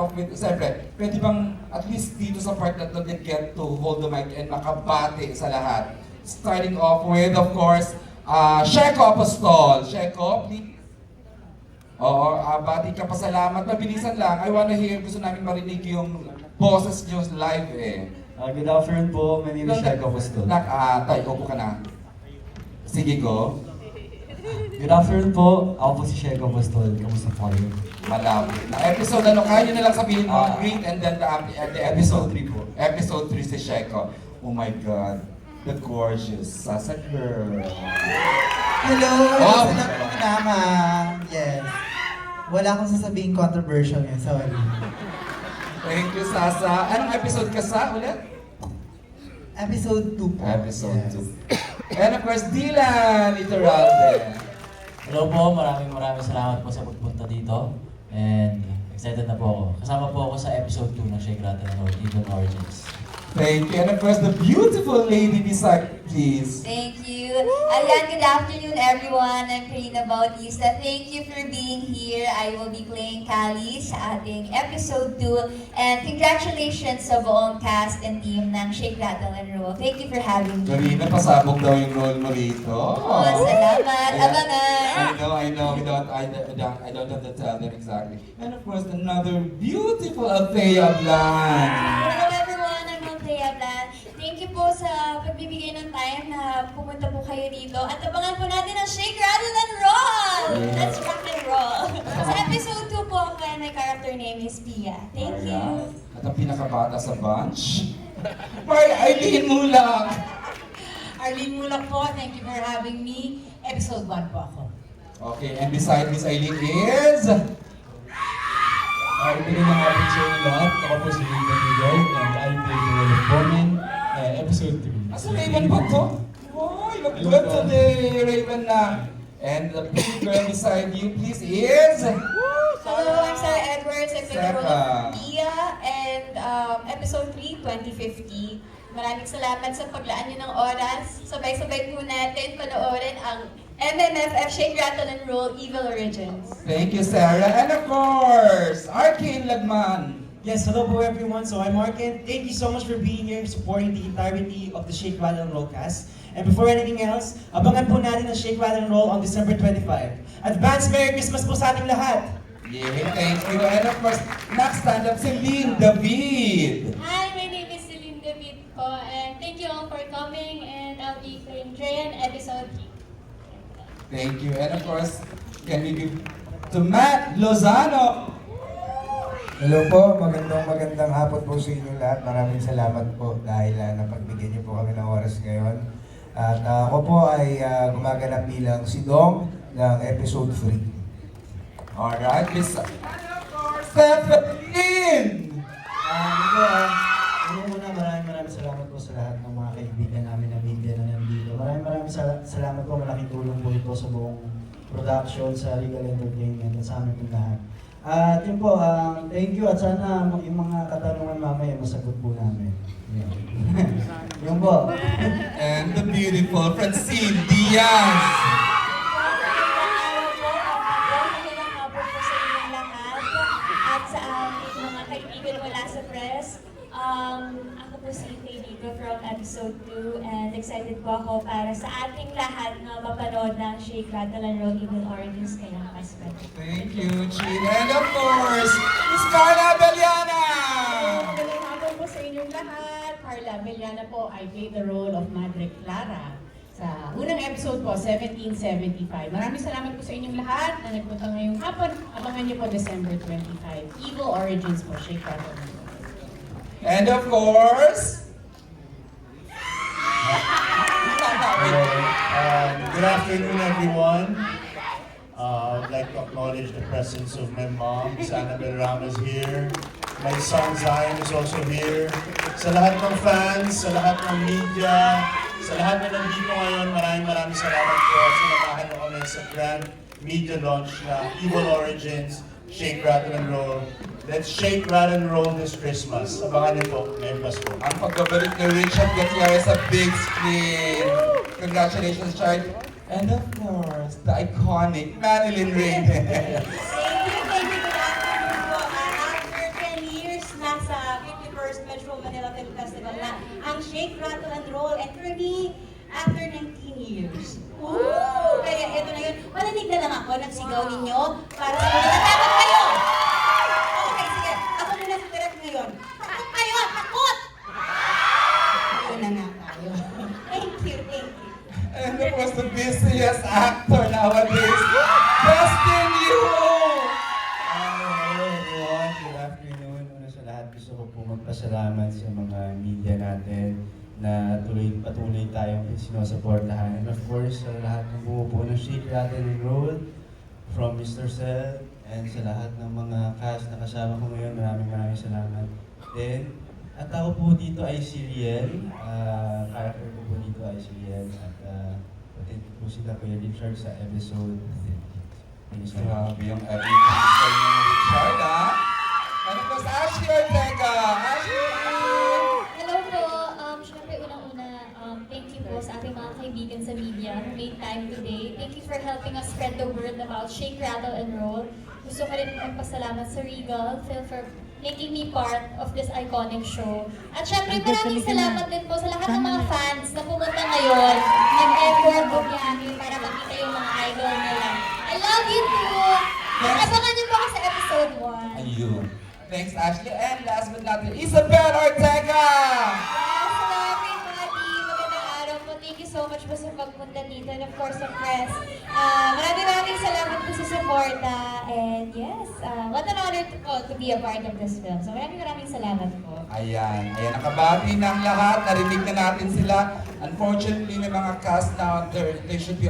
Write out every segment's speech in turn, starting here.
off with, siyempre, pwede bang at least dito sa part na to get to hold the mic and makabati sa lahat. Starting off with, of course, Sheko Apostol. Sheko, please. Oo, bati ka, pasalamat. Mabilisan lang. I wanna hear, gusto namin marinig yung boses nyo live eh. Good afternoon po, my name is Sheko Apostol. Tay, upo ka na. Sige ko. Good afternoon po, ako po si Sheko Apostol. Kamusta po kayo? Malapit na. Episode ano, kaya nyo na lang sabihin mo, greet and then the episode 3 po. Episode 3 si Sheko. Oh my God, the gorgeous Sasa girl. Hello! Wow. Sa lahat ng tama. Yes. Wala akong sasabihin controversial yun. Sorry. Thank you, Sasa. Anong episode ka sa ulit? Episode 2 po. Episode Yes. 2. And of course, Dylan Iturralde. Hello po, maraming salamat po sa pagpunta dito. And excited na po ako. Kasama po ako sa episode 2 ng Shake Rattle and Roll, Evil Origins. Thank you. And of course, the beautiful lady beside, please. Thank you. Ayan, good afternoon everyone. I'm Karina Bautista. Thank you for being here. I will be playing Kali sa ating episode 2. And congratulations sa buong cast and team ng Shake, Rattle, and Roll. Thank you for having me. Karina, pasabog daw yung role mo rito. Oh, salamat. Ayan. Abangan. I know. I don't have to tell them exactly. And of course, another beautiful Althea Blanc. Hello everyone, I'm Althea Blan. Thank you po sa pagbibigay ng time na pumunta po kayo dito. At abangan po natin ang Shake, Rattle, and Roll! Yeah. Let's rock and roll! Sa episode 2 po ako and my character name is Pia. Thank you! Ayan. At ang pinakabata sa bunch, May Eileen Mulak. Arlene Mulak po, thank you for having me. Episode 1 po ako. Okay, and beside Miss Eileen is... Ito rin ang ating show lahat. Ako po si Raven Miguel and I play the role of Bowman, episode 3. Asa Raven ba to? Ay, look good today, Raven na. And the pretty girl beside you, please, is... Hello, I'm Sarah Edwards. I play the role Sarah. of Pia and episode 3, 2050. Maraming salamat sa paglaan niyo ng oras. Sabay-sabay po natin panoorin ang MMFF Shake, Rattle, and Roll Evil Origins. Thank you, Sarah. And of course, Arcane Lagman. Yes, hello po everyone. So I'm Arkin. Thank you so much for being here, supporting the entirety of the Shake, Rattle, and Roll cast. And before anything else, abangan po natin ang Shake, Rattle, and Roll on December 25. Advance Merry Christmas po sa ating lahat! Yeah, thank you. And of course, next stand-up si Lynn David. Hi, my name is Celine David po, and thank you all for coming, and I'll be playing Dreyan, episode 3. Thank you. And of course, can we give to Matt Lozano. Hello po, magandang hapon po sa inyo lahat. Maraming salamat po dahil napagbigyan niyo po kami ng oras ngayon. At ako po ay gumaganap bilang si Dong ng episode 3. Alright, Miss Stephanie! Una maraming salamat po sa lahat ng mga kaibigan namin na media na nandito. Maraming salamat po, malaking tulong po ito sa buong production, sa Regal Entertainment at sa amin po lahat. At yun po, thank you at sana yung mga katanungan mamaya masagot po namin. Yun po. And the beautiful Francine Diaz. Magandang hapon po sa inyong lahat at sa ating mga kaibigan wala sa press. Ako po si Itay dito from episode 2 and excited po ako para sa ating lahat na mapanood ng Shake, Rattle, and Roll Evil Origins kayong Kasper. Thank you, Chin. And of course, Miss Carla Beliana. Magandang hapon po sa inyong lahat. Carla Beliana po, I play the role of Madre Clara. Sa unang episode po, 1775. Maraming salamat po sa inyong lahat na nagpunta ngayong hapon. Abangan niyo po December 25. Evil Origins po, Shake, Rattle, and Roll. And of course, Good afternoon, everyone. I'd like to acknowledge the presence of my mom, Miss Annabel Ramos here. My son Zion is also here. Sa lahat ng fans, sa lahat ng media, sa lahat na nandito ngayon, maraming salamat po. Sinamahan niyo kami sa grand media launch na Evil Origins, Shake, Rattle, and Roll. Let's shake, rattle, and roll this Christmas. Abangan niyo po, ngayong Pasko. ang pagbabalik ni Richard Gutierrez sa big screen. Congratulations, Chard. And of course, the iconic Marilyn Reyes. Thank you. Good afternoon po. After 10 Manila Film Festival na ang Shake, Rattle, and Roll. And for me, after 19 years. Ooh! Kaya ito na yun. Malanig na lang ako ng sigaw ninyo para sa mga takot kayo! Okay, sige. Ako muna sa direct ngayon. Takot kayo! Takot! Ayun na nga tayo. Thank you, thank you. And of course, the busiest actor nowadays, Justin Yu! Hello everyone, good afternoon. Una sa lahat, gusto ko po magpasalamat sa mga media natin na patuloy tayong sinusuportahan. And of course, sa lahat ng bumubuo ng Shake, Rattle, and Roll, from Mr. Cell, and sa lahat ng mga cast na kasama ko ngayon, maraming salamat. Then, at ako po dito ay si Riel, character ko po dito ay si Riel, at patid po sila Kuya Richard sa episode 50. Thank you so much. Grabe yung everything sa inyo ni Richard, ha? And of course, Ashley Ortega! Ashley! Hello po. Syempre, unang-una, thank you po sa ating mga kaibigan sa media who made time today. Thank you for helping us spread the word about Shake, Rattle, and Roll. Gusto ko rin magpasalamat sa Regal, Phil, for making me part of this iconic show. At syempre, maraming salamat din po sa lahat ng mga fans na pumunta ngayon, nag-effort bumiyahe para makita yung mga idol nila. I love you too! Abangan niyo po ako sa episode 1. Ayun. Thanks, Ashley. And last but not least, Isabel Ortega! Yes, hello everybody! Magandang araw po. Thank you so much po sa pagpunta dito and of course sa press. Maraming salamat po sa suporta. And yes, what an honor to be a part of this film. So maraming salamat po. Ayan, nakabati ng lahat, narinig na natin sila. Unfortunately, may mga cast na they should be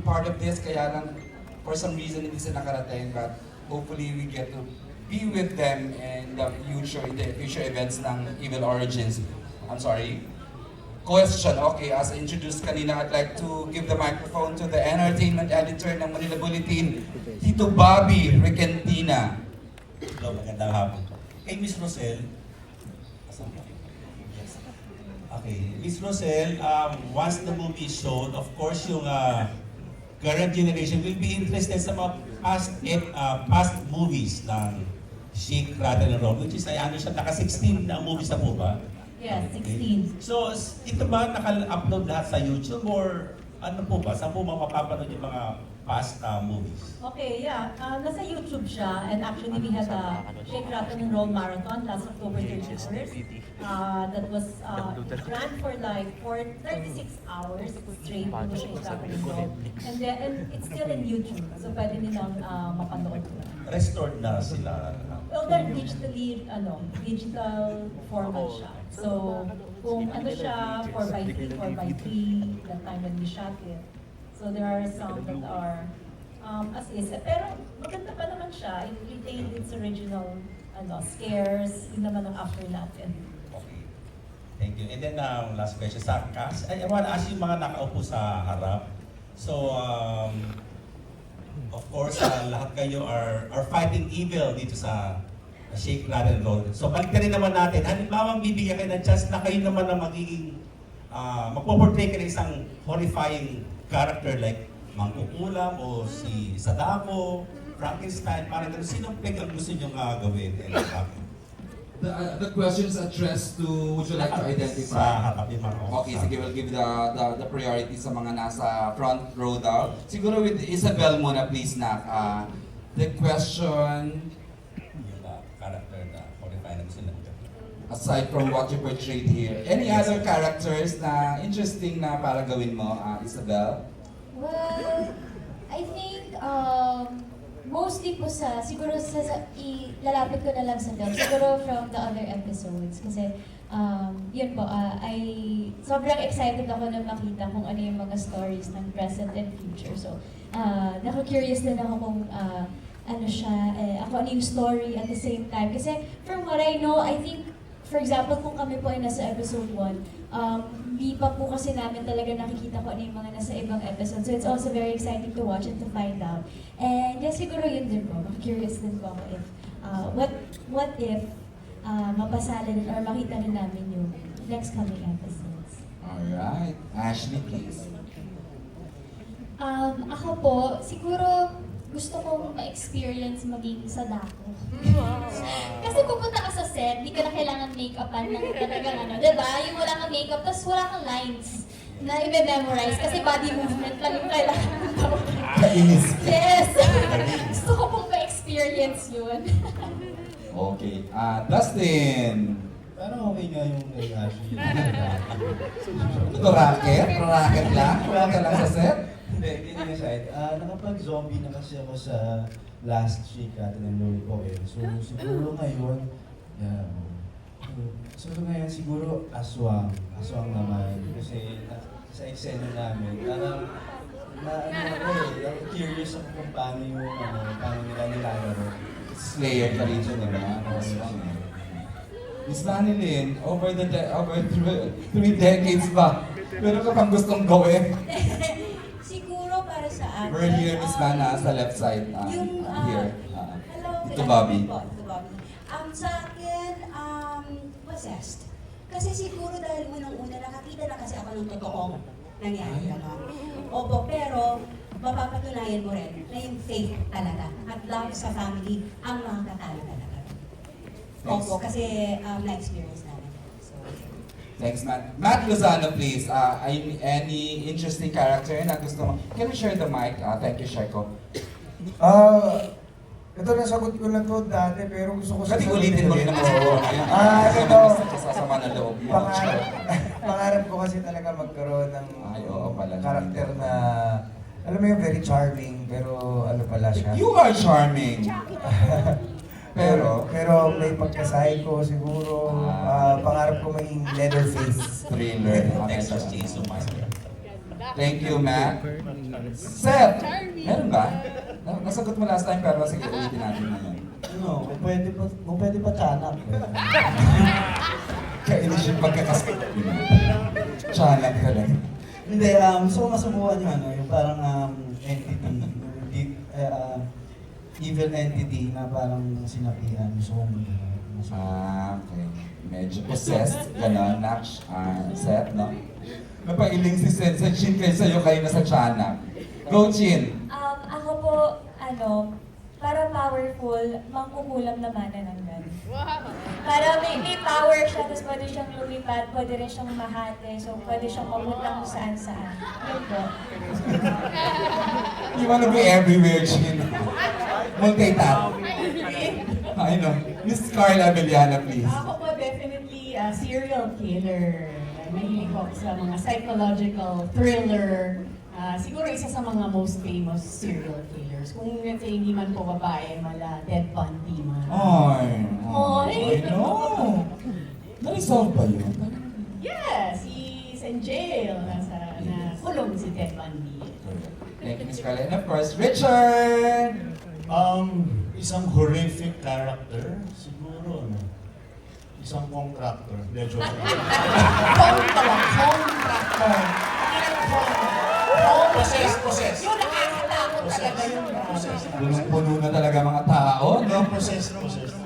part of this, kaya lang for some reason hindi sila nakarating, but hopefully we get to be with them in the future events ng Evil Origins. I'm sorry. Question, okay, as I introduced kanina, I'd like to give the microphone to the entertainment editor ng Manila Bulletin, Tito Bobby Requentina. Hello, magandang hapon. Kay Miss Rosel, okay, Miss Rosel, once the movie is shown, of course yung current generation will be interested sa mga past movies ng Shake, Rattle, and Roll, which is, I understand, naka-16 na movies na po ba? Yes, 16. So, ito ba naka-upload lahat sa YouTube or ano po ba? Saan po mapapanood yung mga past movies? Okay, yeah. Nasa YouTube siya, and actually we had a Shake, Rattle, and Roll marathon last October 31st. That was it ran for like 36 hours straight with Shake, Rattle, and Roll. And it's still in YouTube, so pwede nilang mapanood. Restored na sila. Well, they're digital format siya. So, kung ano siya, 4x3, 4x3, the time when we shot it. So there are some that are as is. Pero maganda pa naman siya. It retained its original scares. Yun naman ang after natin. Okay. Thank you. And then last question sa cast. I want to ask yung mga nakaupo sa harap. So, of course, lahat kayo are fighting evil dito sa Shake, Rattle, and Roll. So, balik rin naman natin. Halimbawa, bibigyan kayo ng chance na kayo naman na magiging magpo-portray kayo ng isang horrifying character like Mangkukulam o si Sadako, Frankenstein, parang gano'n. Sinong pick ang gusto nyo gawin? The question is addressed to, would you like to identify? Sa harap yung mga Okay, sige, we'll give the priority sa mga nasa front row daw. Siguro with Isabel muna, please, Nak. The question, yung character na horrifying na gusto nyo gawin. aside from what you portrayed here, any other characters na interesting na para gawin mo, Isabel? Well, I think mostly po siguro ilalapit ko na lang sa film, siguro from the other episodes kasi yun po, sobrang excited ako na makita kung ano yung mga stories ng present and future. So, naku-curious din ako kung ano siya, ako ano yung story at the same time. Kasi from what I know, I think, for example, kung kami po ay nasa episode 1, di pa po kasi namin talaga nakikita ko ano yung mga nasa ibang episode. So it's also very exciting to watch and to find out. And yes, siguro yun din po. Curious din po ako if, what if mapasala din or makita rin namin yung next coming episodes. Alright. Ashley, please. Ako po, siguro gusto kong ma-experience maging Sadako. Kasi pupunta ka sa set, set, di ka na kailangan make-upan ng talagang ano, diba? Yung wala kang makeup, tapos wala kang lines na i-memorize kasi body movement lang yung kailangan ng tawag. Kainis. Yes! Gusto ko pong ma-experience yun. Okay. Dustin. Parang okay nga yung kay Ashley. Ito racket? Racket lang? Wala ka lang sa set? Hindi, kidding aside. Nakapag-zombie na kasi ako sa last shake natin ng Lolo ko eh. So siguro ngayon, yeah. So ngayon siguro aswang. Aswang naman. Kasi sa eksena namin, parang curious ako kung paano yung paano nila nilalaro. Slayer ka rin siya, diba? Miss Manilyn, over 3 decades ba? Meron ka pang gustong gawin? Siguro para sa akin. We're here, Miss Mana, sa left side. Yung, Here. hello, Dito, Bobby. Dito, Bobby. Sa akin, possessed. Kasi siguro dahil unang-una nakakita na kasi ako ng totoong nangyari. Opo, pero mapapatunayan mo rin na yung faith talaga at love sa family ang makakatalo talaga. Opo, kasi na-experience namin. So, Thanks, Matt. Matt Lozano, please. Any interesting character na gusto mo? Can we share the mic? Thank you, Sheko. Ito nasagot ko na to dati pero gusto ko Kasi ulitin mo rin naman sa buwan. ito. Sasama na loob mo. Pangarap ko kasi talaga magkaroon ng Ay, oo pala. karakter na, alam mo yung very charming, pero ano pala siya. You are charming. Pero, may pagka-psycho siguro. Pangarap ko maging Leatherface. thriller. Texas Chainsaw Massacre. Thank you, Matt. Seth, meron ba? Nasagot mo last time pero sige ulitin natin ngayon. Ano, kung pwede pa tiyanak. Kainis yung pagkakasagot. Chanak ka lang. Hindi, gusto ko masubukan yung yung parang entity, evil entity na parang sinapian. Gusto kong masubukan. Okay. Medyo possessed, gano'n, Seth, no? Napailing si Seth sa Chin kaysa sa'yo kayo na sa Chanak. Go, Chin! Ako po, para powerful, mangkukulam naman na ng gano'n. Para may power siya, tapos pwede siyang lumipad, pwede rin siyang mahate, so pwede siyang mabuntang kung saan-saan. Yun po. You wanna be everywhere, Chin. Multitask. I know. Miss Carla Abellana, please. Ako po definitely serial killer. Mahilig ako sa mga psychological thriller. Siguro isa sa mga most famous serial killers. Kung hindi man po babae, mala Ted Bundy man. I know. Na-resolve ba yun? Yes, he's in jail. Na kulong si Ted Bundy. Thank you, Miss Carla. And of course, Richard! Isang horrific character, siguro, isang contractor. Hindi, joke lang. Possessed. yun nakakatakot talaga yun. Punong-puno na talaga mga tao, no? Possessed. Possessed.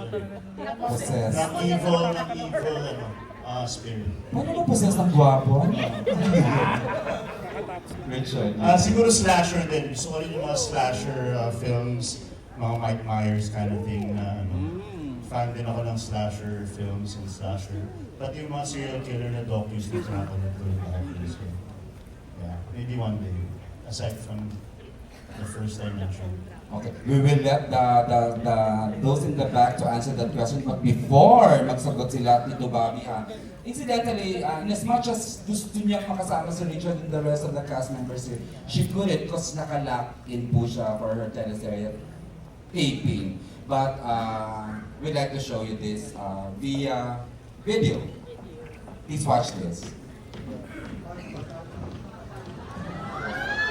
Ng evil, spirit. Paano ba possessed ng gwapo? Richard. Siguro slasher din. Gusto ko rin yung mga slasher films, mga Mike Myers kind of thing na fan din ako ng slasher films and slasher. Pati yung mga serial killer na docus na tinatawag ko rin ako. So, yeah, maybe one day. Aside from the first I mentioned. Okay, we will let those in the back to answer that question. But before magsagot sila, Tito Bobby, incidentally, in as much as gusto niyang makasama si Richard and the rest of the cast members here, she couldn't because nakalock in po siya for her teleserye taping. But we'd like to show you this via video. Please watch this.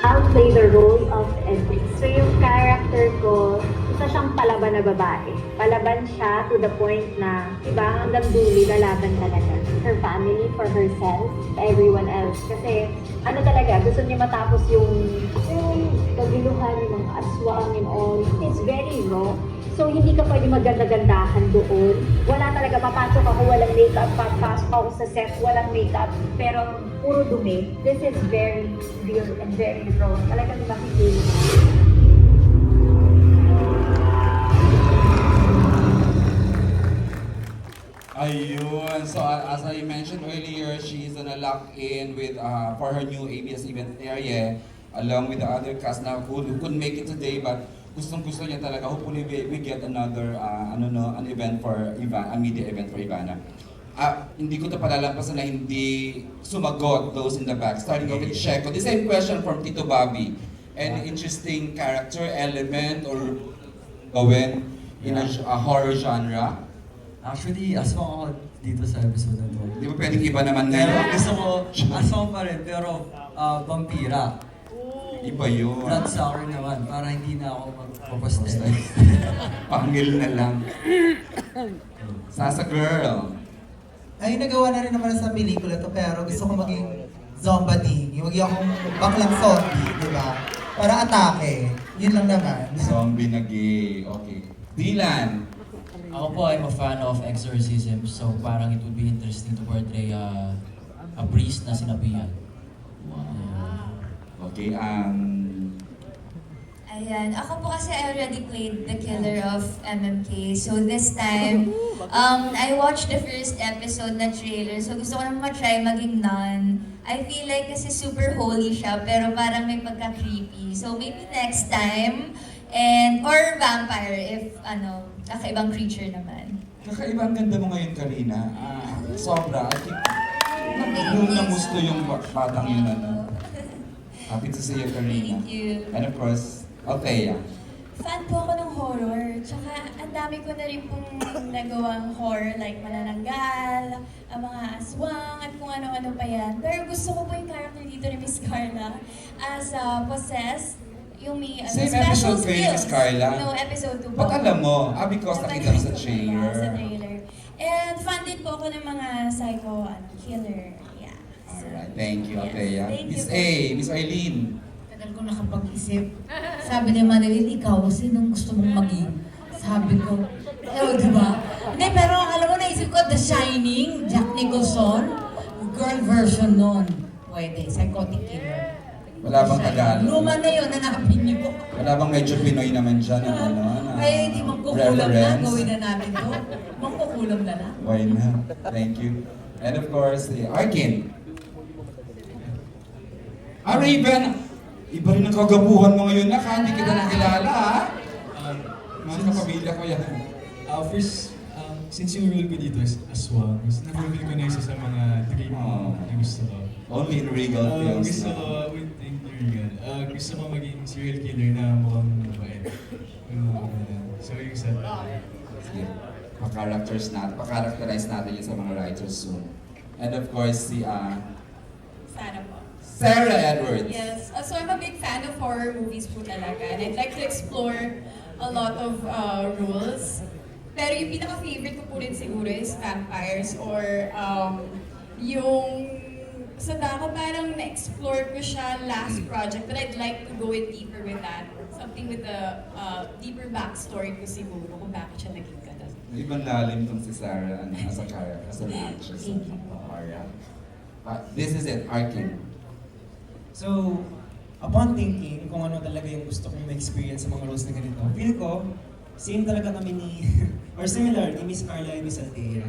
I'll play the role of Edwin. So yung character ko, isa siyang palaban na babae. Palaban siya to the point na, diba, hanggang dulo, lalaban talaga. Her family, for herself, everyone else. Kasi, ano talaga, gusto niya matapos yung kagiluhan, yung mga aswang and all. It's very raw. So, hindi ka pwede maganda-gandahan doon. Wala talaga, papasok ako, walang makeup, papasok ako sa set, walang makeup, pero puro dumi. This is very real and very raw. Talagang makikita. Ayun. So as I mentioned earlier, she's on a lock-in with for her new ABS event area along with the other cast na who couldn't make it today but gustong-gusto niya talaga. Hopefully we get another an event for Ivana, a media event for Ivana. Hindi ko ito palalampasan na hindi sumagot those in the back. Starting off with Sheko. The same question from Tito Bobby. Any interesting character, element, or gawin in a horror genre? Actually, aswang ako dito sa episode na to. Di ba pwedeng iba naman Pero ngayon? gusto ko, aswang pa rin, pero vampira. Iba yun. Bloodsucker naman, para hindi na ako magpapastay. Pangil na lang. Sasa girl. Ay, nagawa na rin naman sa pelikula to, pero gusto ko maging zombie. Maging akong baklang zombie, di ba? Para atake. Yun lang naman. Zombie na gay. Okay. Dylan. Ako po, I'm a fan of exorcism, so parang it would be interesting to portray a priest na sinabihan. Okay, Ayan, ako po kasi I already played the killer of MMK. So this time, I watched the first episode na trailer. So gusto ko naman ma-try maging nun. I feel like kasi super holy siya, pero parang may pagka-creepy. So maybe next time, or vampire if kakaibang creature naman. Kakaiba ang ganda mo ngayon, Karina. Sobra. I think, nung namusto yung batang yun, Happy to see you, Karina. Thank you. And of course, Althea. Fan po ako ng horror. Tsaka ang dami ko na rin pong nagawang horror like Manananggal, ang mga aswang, at kung ano-ano pa yan. Pero gusto ko po yung character dito ni Miss Carla as Possessed. Yung may Same special episode kayo, Miss skills. Carla? No, episode 2 po. Ba't alam mo? Because nakita mo sa Sa trailer. trailer. And fan din po ako ng mga psycho killer. Yeah. Alright, thank you, Althea. Thank Miss you. A, Miss Arlene. Tagal ko nakapag-isip. Sabi ni Manilin, ikaw, sinong gusto mong maging? Sabi ko, di ba? Hindi, pero alam mo, naisip ko, The Shining, Jack Nicholson, girl version nun. Pwede, psychotic killer. Wala bang Tagalog? Luma na yun, nanapin niyo. Wala bang medyo Pinoy naman dyan? Na Kaya hindi magkukulam na, reference? gawin na namin to. Magkukulam na lang. Why not? Thank you. And of course, Arkin. Raven, iba rin ang kagabuhan mo ngayon na hindi kita nakilala, ha? Mga kapamilya ko yan. First, since yung role ko dito is aswang, na-fulfill ko na isa sa mga dream na gusto ko. Only in Regal Films Gusto na. ko, thank you Regal. Gusto ko maging serial killer na mukhang mabait. So yung sa... Sige. Pa-characterize natin yun sa mga writers soon. And of course, si Sana po. Sarah Edwards. Yes. So I'm a big fan of horror movies po talaga. And I'd like to explore a lot of rules. Pero yung pinaka-favorite ko po rin siguro is vampires or yung sa Daco parang na-explore ko siya last project but I'd like to go in deeper with that. Something with a deeper backstory ko siguro kung bakit siya naging ganun. Ibang lalim tong si Sarah as a character, as an actress. Alright. This is it, Arkin. So, upon thinking kung ano talaga yung gusto kong ma-experience sa mga roles na ganito, feel ko, same talaga kami ni, or similar ni Miss Carla and Miss Althea.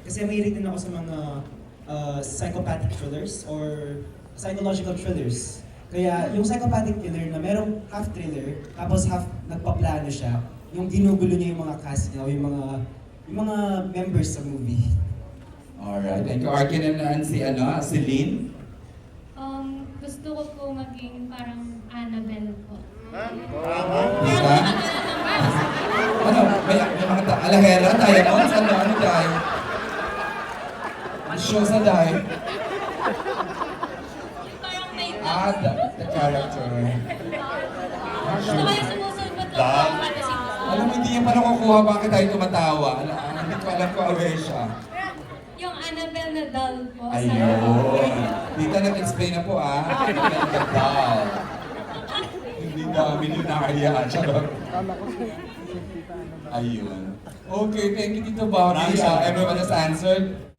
Kasi mahilig din ako sa mga psychopathic thrillers or psychological thrillers. Kaya yung psychopathic thriller na merong half thriller, tapos half nagpaplano siya, yung ginugulo niya yung mga cast niya o yung mga members sa movie. Alright, thank you. Arkin and si Celine. Gusto ko po maging parang Annabelle po. Diba? Ano? May mga alahera tayo mo? Ano tayo? Show sa tayo. Parang may The character. Gusto kayo sumusunod ng fantasy ko. Alam mo, hindi niya pa nakukuha bakit tayo tumatawa. Hindi ko alam kung aware siya. Yung Annabelle na doll po. Ayun. Dita nag-explain na po Nagdal. Hindi na milyonarya. Charot. Ayun. Okay, thank you Tito Bobby. Everyone has answered.